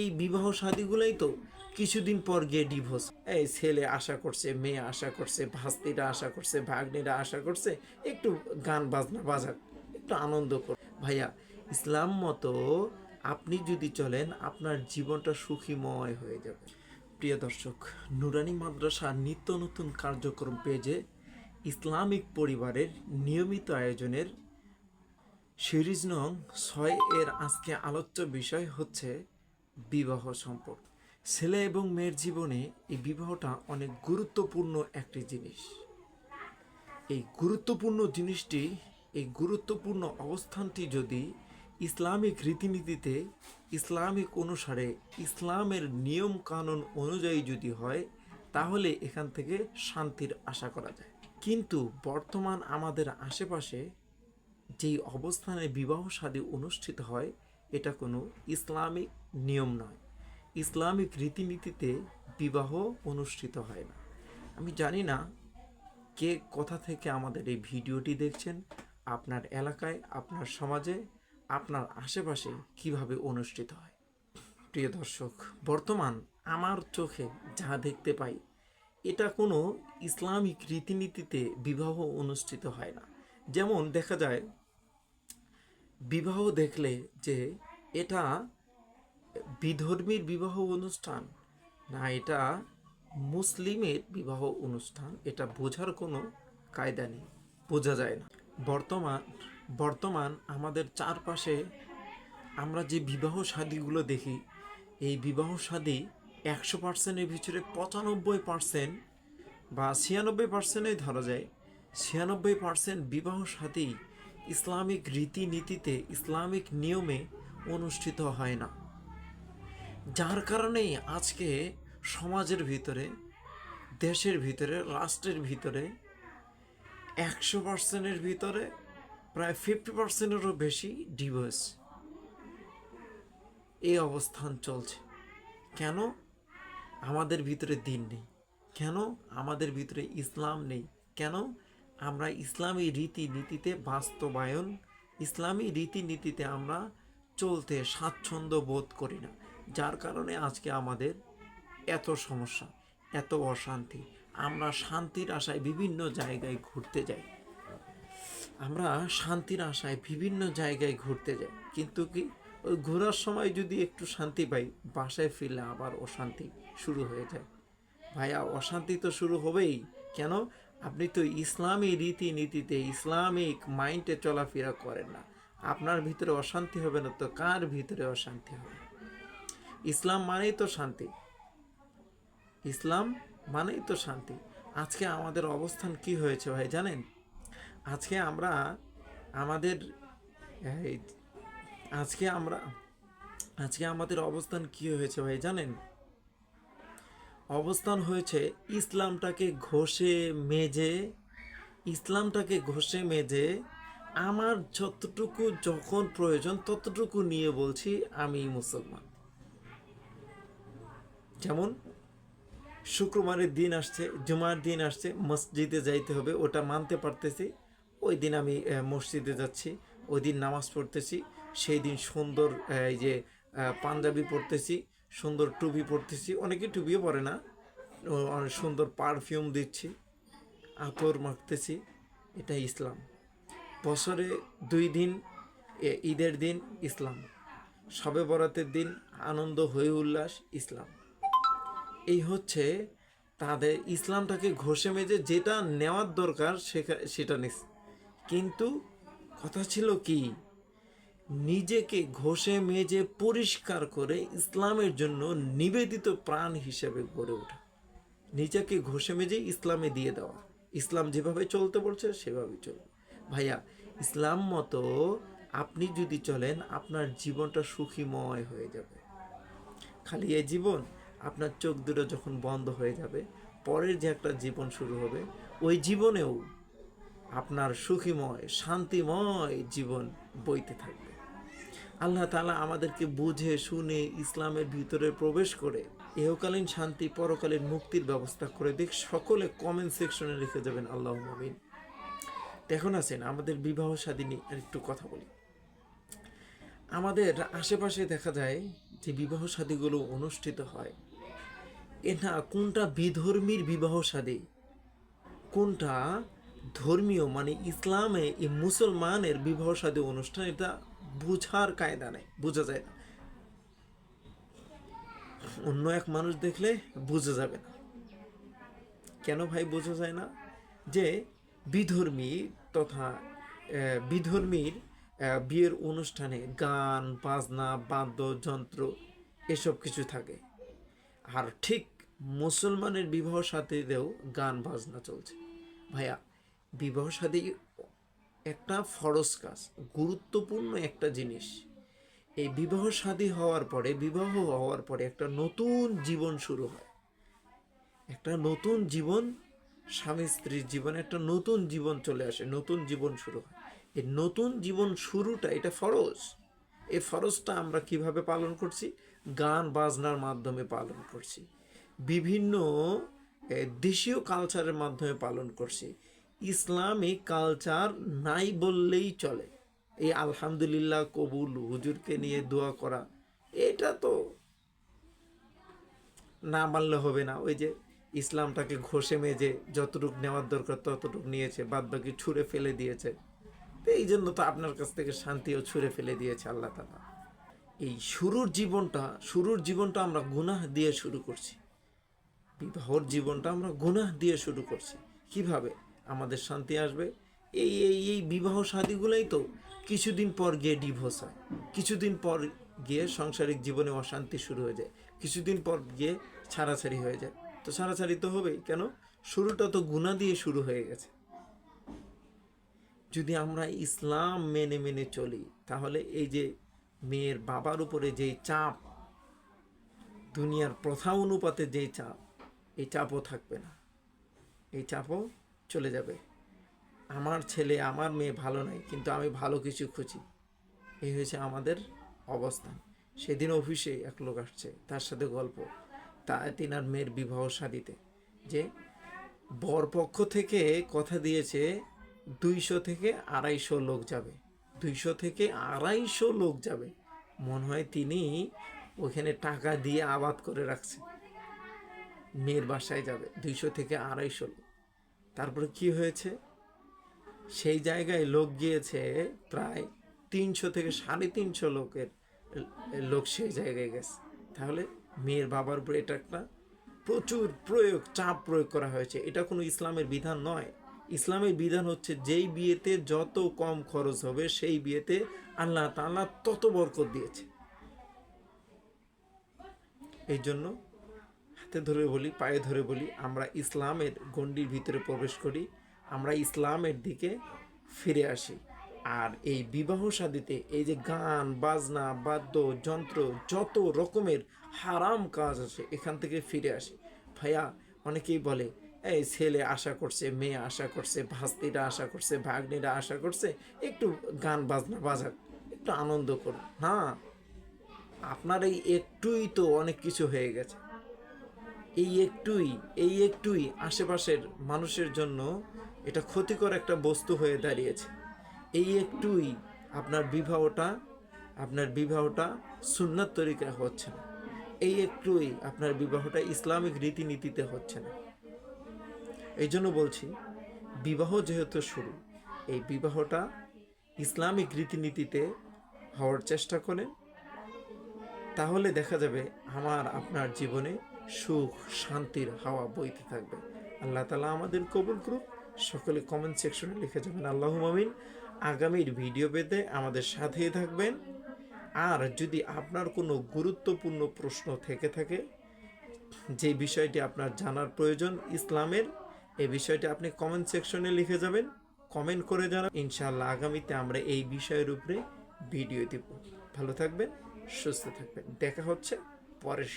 এই বিবাহ শাদীগুলোই তো কিছুদিন পর গিয়ে ডিভোর্স। এই ছেলে আশা করছে, মেয়ে আশা করছে, ভাস্তিরা আশা করছে, ভাগ্নিরা আশা করছে একটু গান বাজনা বাজাক, একটু আনন্দ কর। ভাইয়া, ইসলাম মতো আপনি যদি চলেন আপনার জীবনটা সুখীময় হয়ে যাবে। প্রিয় দর্শক, নুরানি মাদ্রাসা নিত্য নতুন কার্যক্রম পেজে ইসলামিক পরিবারের নিয়মিত আয়োজনের সিরিজ নং 6 এর আজকে আলোচ্য বিষয় হচ্ছে বিবাহ সম্পর্ক। ছেলে এবং মেয়ের জীবনে এই বিবাহটা অনেক গুরুত্বপূর্ণ একটি জিনিস। এই গুরুত্বপূর্ণ অবস্থানটি যদি ইসলামিক রীতিনীতিতে, ইসলামিক অনুসারে, ইসলামের নিয়ম কানুন অনুযায়ী যদি হয়, তাহলে এখান থেকে শান্তির আশা করা যায়। কিন্তু বর্তমান আমাদের আশেপাশে যেই অবস্থানে বিবাহ শাদী অনুষ্ঠিত হয়, এটা কোনো ইসলামিক নিয়ম নয়, ইসলামিক রীতিনীতিতে বিবাহ অনুষ্ঠিত হয় না। আমি জানি না কে কোথা থেকে আমাদের এই ভিডিওটি দেখছেন, আপনার এলাকায়, আপনার সমাজে, আপনার আশেপাশে কিভাবে অনুষ্ঠিত হয়। প্রিয় দর্শক, বর্তমান আমার চোখে যা দেখতে পাই, এটা কোনো ইসলামিক রীতিনীতিতে বিবাহ অনুষ্ঠিত হয় না। যেমন দেখা যায়, বিবাহ দেখলে যে এটা বিধর্মীর বিবাহ অনুষ্ঠান না এটা মুসলিমের বিবাহ অনুষ্ঠান, এটা বোঝার কোনো কায়দা নেই, বোঝা যায় না। বর্তমান আমাদের চারপাশে আমরা যে বিবাহ শাদীগুলো দেখি, এই বিবাহ শাদী 100%-এর ভিতরে 95% বা 96%-এই ধরা যায়, 96% বিবাহ শাদী ইসলামিক রীতিনীতিতে, ইসলামিক নিয়মে অনুষ্ঠিত হয় না। যার কারণেই আজকে সমাজের ভিতরে, দেশের ভিতরে, রাষ্ট্রের ভিতরে 100%-এর ভিতরে প্রায় 50%-এরও বেশি ডিভোর্স, এই অবস্থান চলছে। কেন? আমাদের ভিতরে দিন নেই। কেন? আমাদের ভিতরে ইসলাম নেই। কেন? আমরা ইসলামী রীতিনীতিতে বাস্তবায়ন, ইসলামী রীতিনীতিতে আমরা চলতে স্বাচ্ছন্দ্য বোধ করি না। যার কারণে আজকে আমাদের এত সমস্যা, এত অশান্তি। আমরা শান্তির আশায় বিভিন্ন জায়গায় ঘুরতে যাই, কিন্তু কি ওই ঘোরার সময় যদি একটু শান্তি পাই, বাসায় ফিরলে আবার অশান্তি শুরু হয়ে যায়। ভাইয়া, অশান্তি তো শুরু হবেই। কেন? আপনি তো ইসলামী রীতিনীতিতে, ইসলামিক মাইন্ডে চলাফেরা করেন না। আপনার ভিতরে অশান্তি হবে না তো কার ভিতরে অশান্তি হবে? ইসলাম মানেই তো শান্তি, ইসলাম মানেই তো শান্তি। আজকে আমাদের অবস্থান কি হয়েছে ভাই জানেন? আজকে আমরা আমাদের আজকে আমাদের অবস্থান কি হয়েছে ভাই জানেন? অবস্থান হয়েছে ইসলামটাকে ঘষে মেজে আমার যতটুকু যখন প্রয়োজন ততটুকু নিয়ে বলছি আমি মুসলমান। যেমন শুক্রবারের দিন আসছে, জুমার দিন আসছে, মসজিদে যাইতে হবে, ওটা মানতে পারতেছি, ওই দিন আমি মসজিদে যাচ্ছি, ওই দিন নামাজ পড়তেছি, সেই দিন সুন্দর এই যে পাঞ্জাবি পরতেছি, সুন্দর টুপি পরতেছি, অনেকে টুপিও পরে না, অনেক সুন্দর পারফিউম দিচ্ছি, আতর মাখতেছি, এটা ইসলাম। বছরে 2 দিন, ঈদের দিন ইসলাম, শবে বরাতের দিন আনন্দ হয়ে উল্লাস ইসলাম। এই হচ্ছে তাদের ইসলামটাকে ঘষে মেজে যেটা নেওয়ার দরকার সেটা নিস। কিন্তু কথা ছিল কি, নিজেকে ঘষে মেজে পরিষ্কার করে ইসলামের জন্য নিবেদিত প্রাণ হিসেবে গড়ে ওঠা, নিজেকে ঘষে মেজে ইসলামে দিয়ে দেওয়া, ইসলাম যেভাবে চলতে বলছে সেভাবে চলবে। ভাইয়া, ইসলাম মতো আপনি যদি চলেন আপনার জীবনটা সুখীময় হয়ে যাবে। খালি এই জীবন, আপনার চোখ দুটো যখন বন্ধ হয়ে যাবে, পরের যে একটা জীবন শুরু হবে, ওই জীবনেও আপনার সুখীময়, শান্তিময় জীবন বইতে থাকবে। আল্লাহ তাআলা আমাদেরকে বুঝে শুনে ইসলামের ভিতরে প্রবেশ করে ইহকালীন শান্তি, পরকালীন মুক্তির ব্যবস্থা করে দিক। সকলে কমেন্ট সেকশনে লিখে যাবেন আল্লাহুম্মা আমিন। এখন আছেন আমাদের বিবাহ শাদী নিয়ে একটু কথা বলি। আমাদের আশেপাশে দেখা যায় যে বিবাহ শাদীগুলো অনুষ্ঠিত হয়, এটা কোনটা বিধর্মীর বিবাহ শাদী, কোনটা ধর্মীয় মানে ইসলামে এই মুসলমানের বিবাহ শাদী অনুষ্ঠান, এটা বোঝার কায়দা নেই, বোঝা যায় না। অন্য এক মানুষ দেখলে বোঝা যাবে না। কেন ভাই বোঝা যায় না? যে বিধর্মী তথা বিধর্মীর বিয়ের অনুষ্ঠানে গান বাজনা বাদ্যযন্ত্র এসব কিছু থাকে, আর ঠিক মুসলমানের বিবাহ সাথীতেও গান বাজনা চলছে। ভাইয়া, বিবাহ সাথী একটা ফরজ কাজ, গুরুত্বপূর্ণ একটা জিনিস। এই বিবাহ শাদী হওয়ার পরে, বিবাহ হওয়ার পরে একটা নতুন জীবন শুরু হয়, একটা নতুন জীবন, স্বামী স্ত্রীর জীবনে একটা নতুন জীবন চলে আসে, নতুন জীবন শুরু হয়। এই নতুন জীবন শুরুটা এটা ফরজ। এই ফরজটা আমরা কিভাবে পালন করছি? গান বাজনার মাধ্যমে পালন করছি, বিভিন্ন দেশীয় কালচারের মাধ্যমে পালন করছি। ইসলামিক কালচার নাই বললেই চলে। এই আলহামদুলিল্লাহ, কবুল, হুজুরকে নিয়ে দোয়া করা, এটা তো না মানলে হবে না। ওই যে ইসলামটাকে ঘষে মেজে যতটুক নেওয়ার দরকার ততটুক নিয়েছে, বাদ বাকি ছুঁড়ে ফেলে দিয়েছে। তো এই জন্য তো আপনার কাছ থেকে শান্তিও ছুঁড়ে ফেলে দিয়েছে আল্লাহ তাআলা। এই শুরুর জীবনটা আমরা গুনাহ দিয়ে শুরু করছি। বিবাহর জীবনটা আমরা গুনাহ দিয়ে শুরু করছি। কিভাবে আমাদের শান্তি আসবে? এই বিবাহ শাদীগুলোই তো কিছুদিন পর গিয়ে ডিভোর্স হয়, কিছুদিন পর গিয়ে সাংসারিক জীবনে অশান্তি শুরু হয়ে যায়, কিছুদিন পর গিয়ে ছাড়াছাড়ি হয়ে যায়। তো ছাড়াছাড়ি তো হবেই, কেন? শুরুটা তো গুনাহ দিয়ে শুরু হয়ে গেছে। যদি আমরা ইসলাম মেনে মেনে চলি, তাহলে এই যে মেয়ের বাবার উপরে যেই চাপ, দুনিয়ার প্রথা অনুপাতে যেই চাপ, এই চাপও থাকবে না, এই চাপও চলে যাবে। আমার ছেলে আমার মেয়ে ভালো নাই, কিন্তু আমি ভালো কিছু খুঁজি, এই হয়েছে আমাদের অবস্থান। সেদিন অফিসে এক লোক আসছে, তার সাথে গল্প, তিনার মেয়ের বিবাহ শাদীতে, যে বরপক্ষ থেকে কথা দিয়েছে 200 থেকে 250 লোক যাবে, 200 থেকে 250 লোক যাবে। মনে হয় তিনি ওখানে টাকা দিয়ে আবাদ করে রাখছে, মেয়ের বাসায় যাবে 200 থেকে 250 লোক। তারপরে কি হয়েছে? সেই জায়গায় লোক গিয়েছে প্রায় 300 থেকে 350 লোক সেই জায়গায় গেছে। তাহলে মেয়ের বাবার উপরে এটা একটা প্রচুর চাপ প্রয়োগ করা হয়েছে। এটা কোনো ইসলামের বিধান নয়। ইসলামের বিধান হচ্ছে যেই বিয়েতে যত কম খরচ হবে সেই বিয়েতে আল্লাহ তাআলা তত বরকত দিয়েছে। এই জন্য হাতে ধরে বলি, পায়ে ধরে বলি, আমরা ইসলামের গণ্ডির ভিতরে প্রবেশ করি, আমরা ইসলামের দিকে ফিরে আসি। আর এই বিবাহ শাদীতে এই যে গান বাজনা বাদ্যযন্ত্র যত রকমের হারাম কাজ আছে, এখান থেকে ফিরে আসি। ভাইয়া, অনেকেই বলে এই ছেলে আশা করছে, মেয়ে আশা করছে, ভাস্তিরা আশা করছে, ভাগ্নিরা আশা করছে, একটু গান বাজনা বাজাক, একটু আনন্দ করুন। না, আপনার এই একটুই তো অনেক কিছু হয়ে গেছে। এই একটুই আশেপাশের মানুষের জন্য এটা ক্ষতিকর একটা বস্তু হয়ে দাঁড়িয়েছে। এই একটুই আপনার বিবাহটা সুন্নাত তরিকা হচ্ছে না। এই একটুই আপনার বিবাহটা ইসলামিক রীতিনীতিতে হচ্ছে না। এই জন্য বলছি, বিবাহ যেহেতু শুরু, এই বিবাহটা ইসলামিক রীতিনীতিতে হওয়ার চেষ্টা করেন, তাহলে দেখা যাবে আমার আপনার জীবনে সুখ শান্তির হাওয়া বইতে থাকবে। আল্লাহ তাআলা আমাদের কবুল করুক। সকলে কমেন্ট সেকশনে লিখে যাবেন আল্লাহুম্মা আমিন। আগামীর ভিডিও পেতে আমাদের সাথেই থাকবেন। আর যদি আপনার কোনো গুরুত্বপূর্ণ প্রশ্ন থেকে থাকে, যে বিষয়টি আপনার জানার প্রয়োজন ইসলামের, এই বিষয়টি আপনি কমেন্ট সেকশনে লিখে যাবেন, কমেন্ট করে জানাবেন। ইনশাআল্লাহ আগামীতে আমরা এই বিষয়ের উপরে ভিডিও দেব। ভালো থাকবেন, সুস্থ থাকবেন। দেখা হচ্ছে পরের